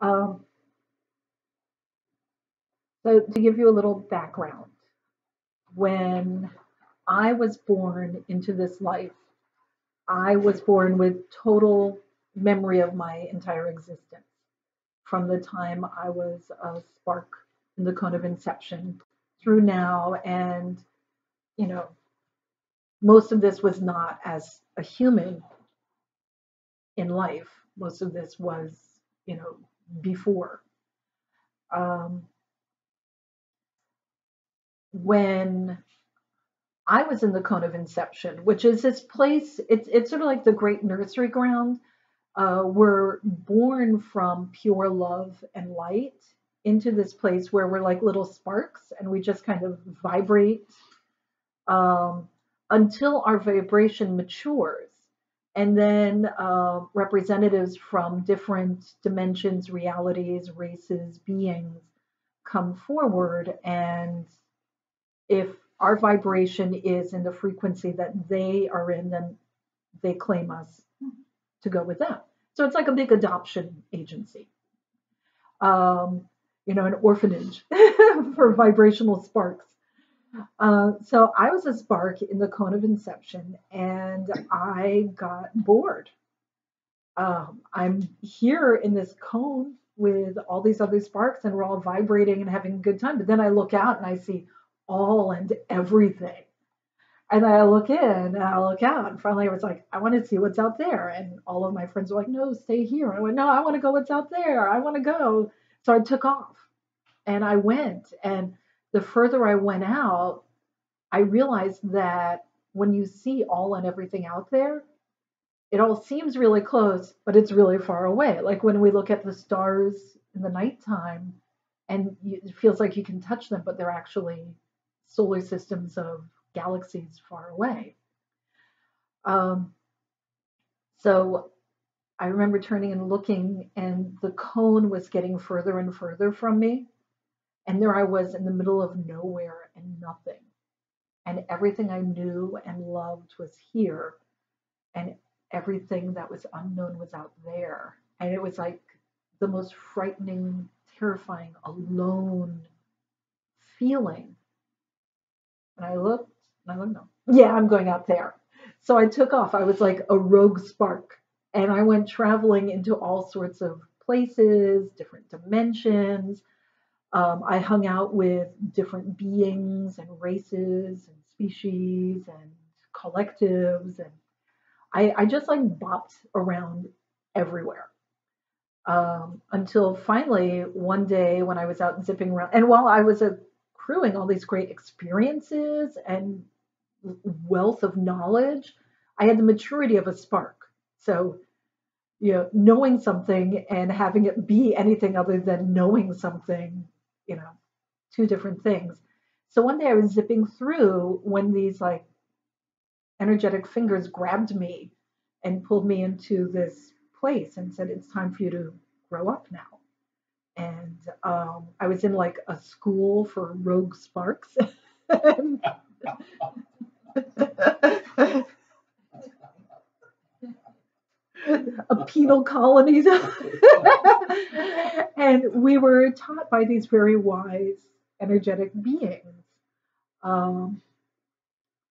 Um, so to give you a little background, when I was born into this life, I was born with total memory of my entire existence from the time I was a spark in the cone of inception through now. And, you know, most of this was not as a human in life. Most of this was, you know, before. Um, when I was in the cone of inception, which is this place, it's sort of like the great nursery ground. We're born from pure love and light into this place where we're like little sparks and we just kind of vibrate um, until our vibration matures. And then representatives from different dimensions, realities, races, beings come forward. And if our vibration is in the frequency that they are in, then they claim us to go with them. So it's like a big adoption agency, um, an orphanage for vibrational sparks. So I was a spark in the cone of inception and I got bored. I'm here in this cone with all these other sparks and we're all vibrating and having a good time. But then I look out and I see all and everything. And I look in and I look out, and finally I was like, I want to see what's out there. And all of my friends were like, no, stay here. And I went, no, I want to go what's out there. I want to go. So I took off and I went. And the further I went out, I realized that when you see all and everything out there, it all seems really close, but it's really far away. Like when we look at the stars in the nighttime, and it feels like you can touch them, but they're actually solar systems of galaxies far away. Um, so I remember turning and looking, and the cone was getting further and further from me. And there I was in the middle of nowhere and nothing. And everything I knew and loved was here. And everything that was unknown was out there. And it was like the most frightening, terrifying, alone feeling. And I looked, and I went, no, yeah, I'm going out there. So I took off. I was like a rogue spark. And I went traveling into all sorts of places, different dimensions. I hung out with different beings and races and species and collectives. And I just like bopped around everywhere until finally one day when I was out zipping around, and while I was accruing all these great experiences and wealth of knowledge, I had the maturity of a spark. So, knowing something and having it be anything other than knowing something, you know, two different things. So one day I was zipping through when these like energetic fingers grabbed me and pulled me into this place and said, it's time for you to grow up now. And I was in like a school for rogue sparks. A penal colony. And we were taught by these very wise, energetic beings um,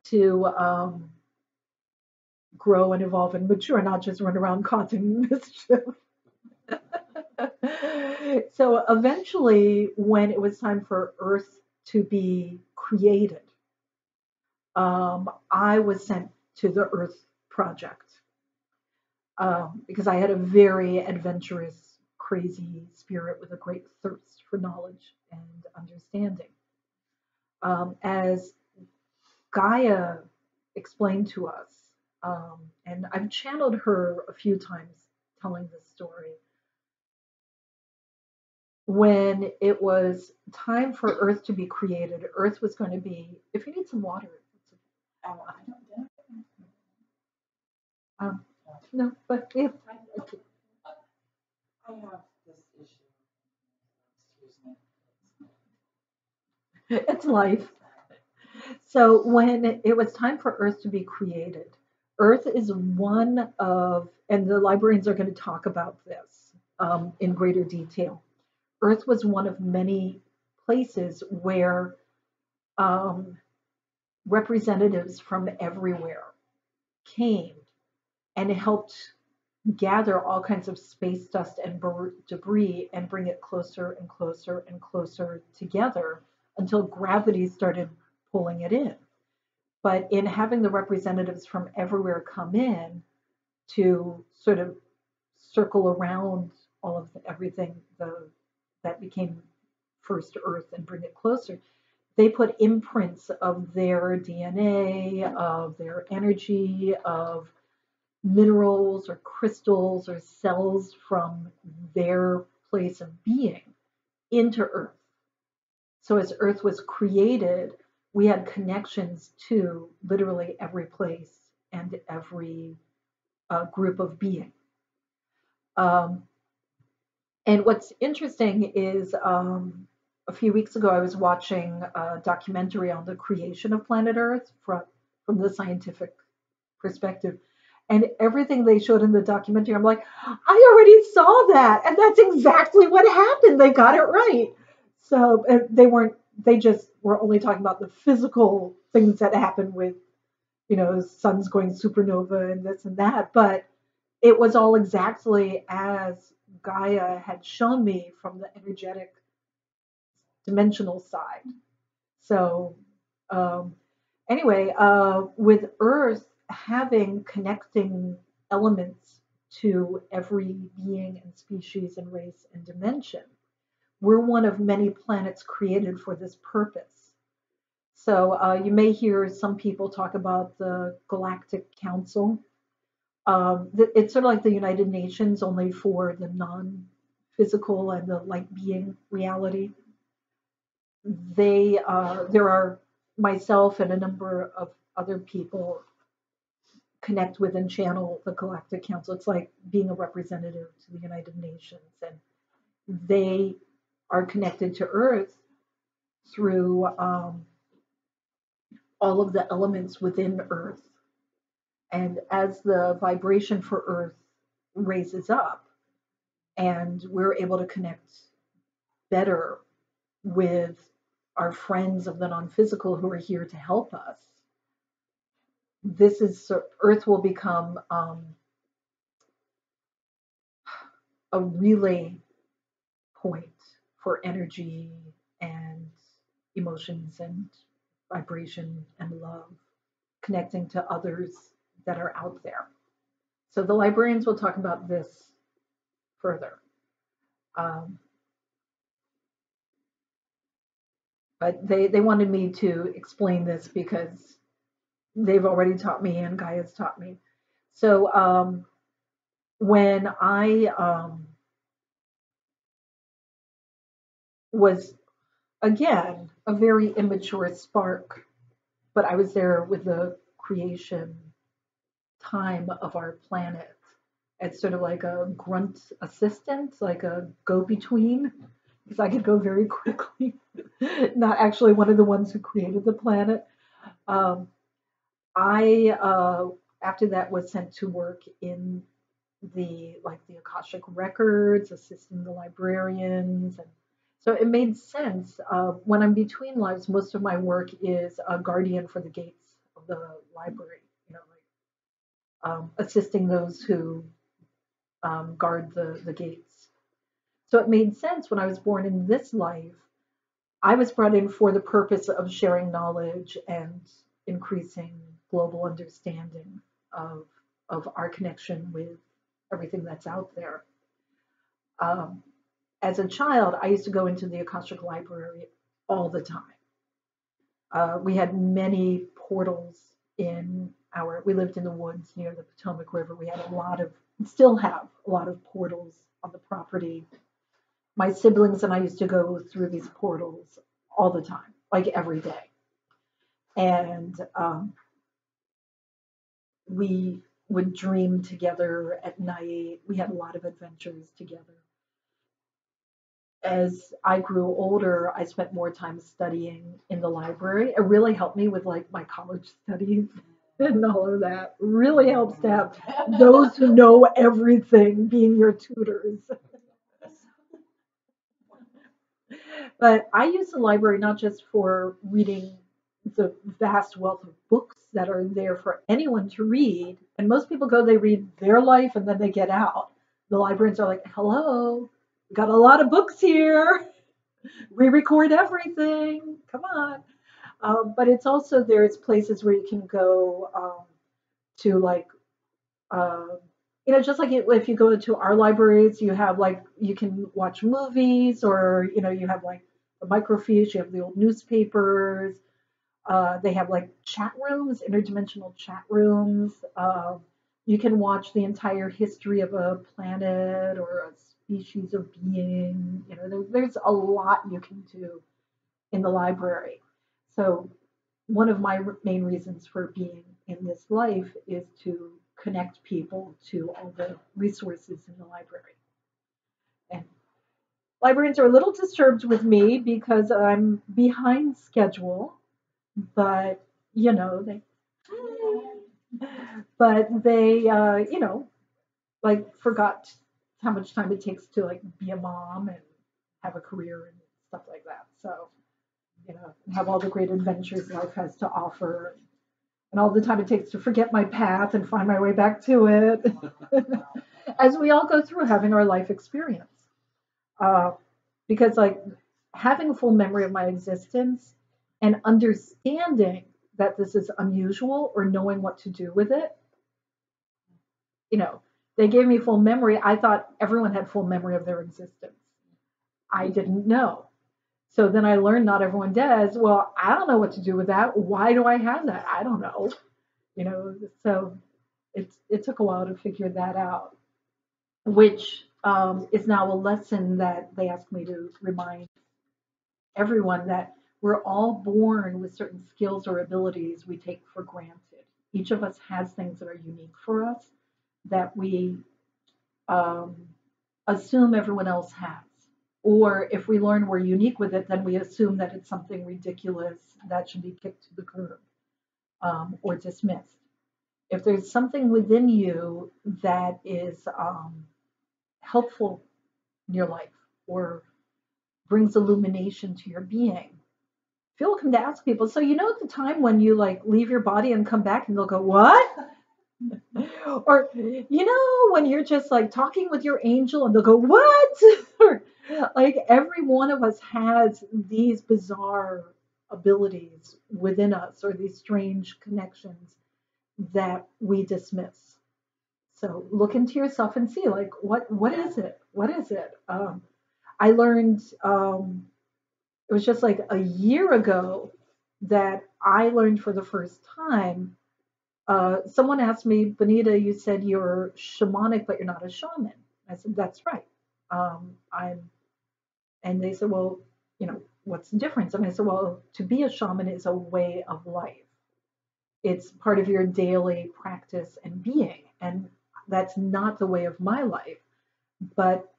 to grow and evolve and mature, not just run around causing mischief. So eventually, when it was time for Earth to be created, I was sent to the Earth Project because I had a very adventurous, crazy spirit with a great thirst for knowledge and understanding. As Gaia explained to us, and I've channeled her a few times telling this story. When it was time for Earth to be created, Earth was going to be, if you need some water, um, no, but if I have this issue. it's life. So when it was time for Earth to be created, Earth is one of, and the librarians are going to talk about this. in greater detail. Earth was one of many places where um, representatives from everywhere came and helped gather all kinds of space dust and debris and bring it closer and closer and closer together until gravity started pulling it in. But in having the representatives from everywhere come in to sort of circle around all of everything that became first Earth and bring it closer, they put imprints of their DNA, of their energy, of minerals or crystals or cells from their place of being into Earth. So as Earth was created, we had connections to literally every place and every group of being. Um, and what's interesting is a few weeks ago, I was watching a documentary on the creation of planet Earth from the scientific perspective. And everything they showed in the documentary, I'm like, I already saw that. And that's exactly what happened. They got it right. So they just were only talking about the physical things that happen with, suns going supernova and this and that. But it was all exactly as Gaia had shown me from the energetic dimensional side. So, um, anyway, with Earth having connecting elements to every being and species and race and dimension, we're one of many planets created for this purpose. So, you may hear some people talk about the Galactic Council. It's sort of like the United Nations, only for the non physical and the light being reality. There are myself and a number of other people connect with and channel the Galactic Council. It's like being a representative to the United Nations, and they are connected to Earth through all of the elements within Earth. And as the vibration for Earth raises up, and we're able to connect better with our friends of the non-physical who are here to help us, Earth will become a relay point for energy and emotions and vibration and love, connecting to others that are out there. So the librarians will talk about this further. But they wanted me to explain this because they've already taught me and Gaia's taught me. So when I was, again, a very immature spark, but I was there with the creation time of our planet. It's sort of like a grunt assistant, like a go-between, because I could go very quickly. Not actually one of the ones who created the planet. Um, I after that was sent to work in the Akashic Records, assisting the librarians, and so it made sense. When I'm between lives, most of my work is a guardian for the gates of the library. Assisting those who guard the gates. So it made sense when I was born in this life. I was brought in for the purpose of sharing knowledge and increasing global understanding of our connection with everything that's out there. Um, as a child, I used to go into the Akashic Library all the time. We had many portals we lived in the woods near the Potomac River. We had still have a lot of portals on the property. My siblings and I used to go through these portals all the time, like every day. And we would dream together at night. We had a lot of adventures together. As I grew older, I spent more time studying in the library. It really helped me with my college studies and all of that. Really helps to have those who know everything being your tutors. But I use the library not just for reading the vast wealth of books that are there for anyone to read. And most people go, they read their life and then they get out. The librarians are like, hello, we got a lot of books here. We record everything. Come on. But it's also there's places where you can go to like um, just like if you go to our libraries, you have like you can watch movies, or you have like the microfiche, you have the old newspapers. They have like chat rooms, interdimensional chat rooms. You can watch the entire history of a planet or a species of being. There's a lot you can do in the library. So one of my main reasons for being in this life is to connect people to all the resources in the library. And librarians are a little disturbed with me because I'm behind schedule, but they like forgot how much time it takes to like be a mom and have a career and stuff like that. So, have all the great adventures life has to offer, and all the time it takes to forget my path and find my way back to it, as we all go through having our life experience. Uh, because, like, having a full memory of my existence and understanding that this is unusual or knowing what to do with it, you know, they gave me full memory. I thought everyone had full memory of their existence. I didn't know. So then I learned not everyone does. Well, I don't know what to do with that. Why do I have that? I don't know. So it took a while to figure that out, which is now a lesson that they ask me to remind everyone that we're all born with certain skills or abilities we take for granted. Each of us has things that are unique for us that we um, assume everyone else has. Or if we learn we're unique with it, then we assume that it's something ridiculous that should be kicked to the curb or dismissed. If there's something within you that is helpful in your life or brings illumination to your being, feel welcome to ask people. So at the time when you like leave your body and come back, and they'll go, "What?" Or when you're just like talking with your angel, and they'll go, "What?" Or, like every one of us has these bizarre abilities within us, or these strange connections that we dismiss. So look into yourself and see, like, what is it? What is it? I learned it was just like a year ago that I learned for the first time. Someone asked me, Bonita, you said you're shamanic, but you're not a shaman. I said, that's right. I'm, and they said, well, what's the difference? And I said, well, to be a shaman is a way of life. It's part of your daily practice and being. And that's not the way of my life. But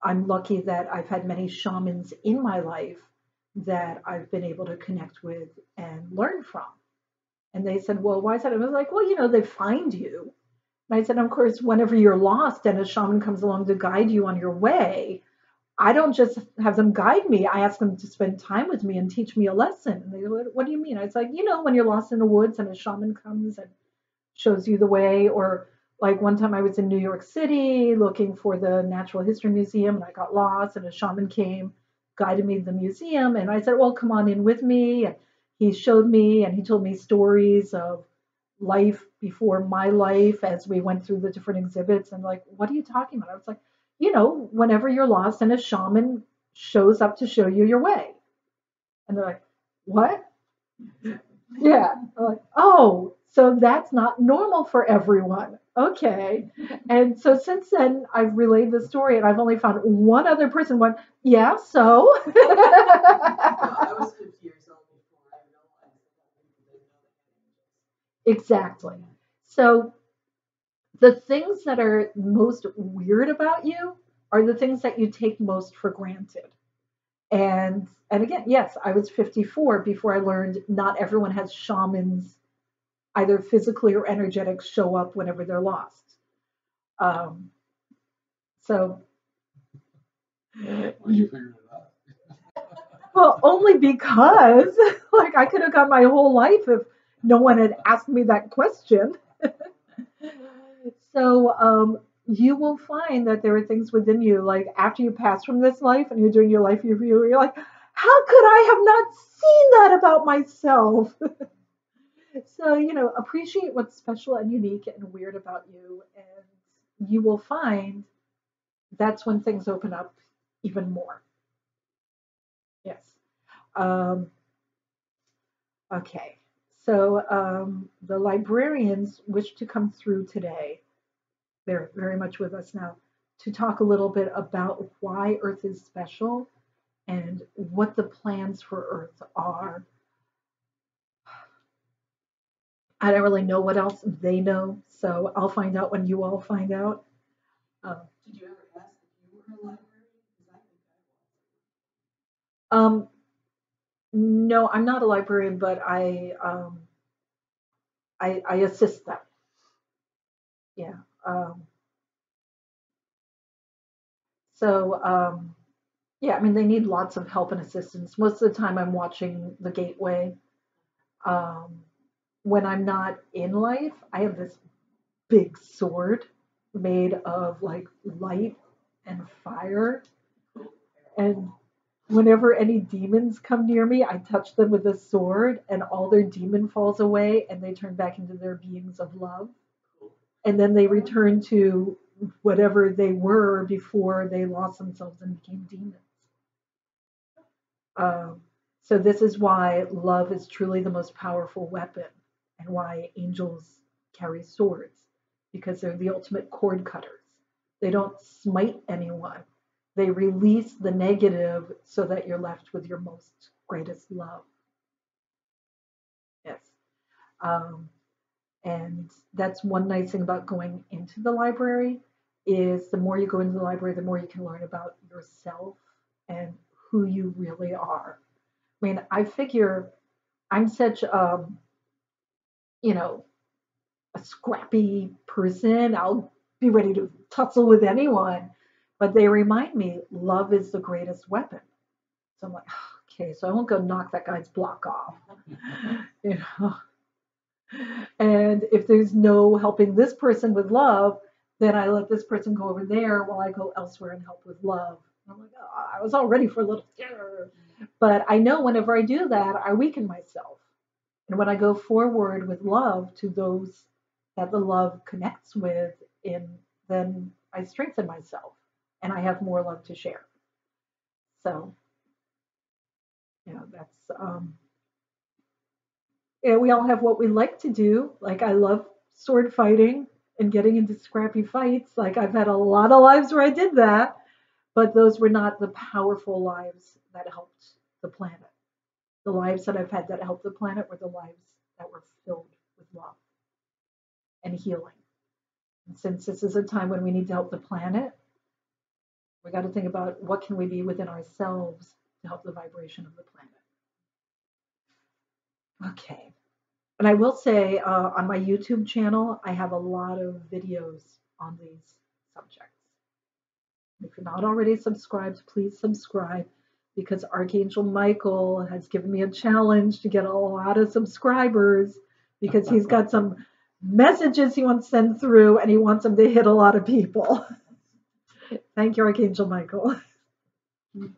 I'm lucky that I've had many shamans in my life that I've been able to connect with and learn from. And they said, well, why is that? I was like, well, they find you. And I said, of course, whenever you're lost and a shaman comes along to guide you on your way, I don't just have them guide me. I ask them to spend time with me and teach me a lesson. And they go, what do you mean? I was like, when you're lost in the woods and a shaman comes and shows you the way. Or like one time I was in New York City looking for the Natural History Museum, and I got lost, and a shaman came, guided me to the museum. And I said, well, come on in with me. And he showed me, and he told me stories of life before my life as we went through the different exhibits. And like, what are you talking about? I was like, whenever you're lost and a shaman shows up to show you your way. And they're like, what? Yeah. I'm like, oh, so that's not normal for everyone. Okay. And so since then, I've relayed the story, and I've only found one other person went, yeah, so. I was 50 years old before I realized that people didn't know that. Exactly. So the things that are most weird about you are the things that you take most for granted. And again, yes, I was 54 before I learned not everyone has shamans, either physically or energetic, show up whenever they're lost. So Well, you figured it out. Well, only because, like, I could have gone my whole life if no one had asked me that question. So, you will find that there are things within you, like after you pass from this life and you're doing your life review, you're like, how could I have not seen that about myself? So, appreciate what's special and unique and weird about you, and you will find that's when things open up even more. Yes. Um, okay. So, the librarians wish to come through today. They're very much with us now to talk a little bit about why Earth is special and what the plans for Earth are. I don't really know what else they know, so I'll find out when you all find out. Uh, Did you ever ask if you were a librarian? Because I think um, no, I'm not a librarian, but I assist them. Yeah. Um, so yeah, I mean they need lots of help and assistance. Most of the time, I'm watching the gateway. Um, when I'm not in life, I have this big sword made of like light and fire. And whenever any demons come near me, I touch them with a sword, and all their demon falls away, and they turn back into their beings of love. And then they return to whatever they were before they lost themselves and became demons. Um, so this is why love is truly the most powerful weapon, and why angels carry swords, because they're the ultimate cord cutters. They don't smite anyone. They release the negative so that you're left with your most greatest love. Yes. Um, and that's one nice thing about going into the library is the more you go into the library, the more you can learn about yourself and who you really are. I mean, I figure I'm such you know, a scrappy person. I'll be ready to tussle with anyone. But they remind me love is the greatest weapon. So I'm like, okay, so I won't go knock that guy's block off. You know. And if there's no helping this person with love, then I let this person go over there while I go elsewhere and help with love. I'm like, oh, I was all ready for a little scare. But I know whenever I do that, I weaken myself. And when I go forward with love to those that the love connects with, then I strengthen myself and I have more love to share. So, that's we all have what we like to do. Like I love sword fighting and getting into scrappy fights. Like I've had a lot of lives where I did that, but those were not the powerful lives that helped the planet. The lives that I've had that helped the planet were the lives that were filled with love and healing. And since this is a time when we need to help the planet, we got to think about what can we be within ourselves to help the vibration of the planet. Okay. And I will say on my YouTube channel, I have a lot of videos on these subjects. If you're not already subscribed, please subscribe because Archangel Michael has given me a challenge to get a lot of subscribers because he's got some messages he wants to send through and he wants them to hit a lot of people. Thank you, Archangel Michael. Okay.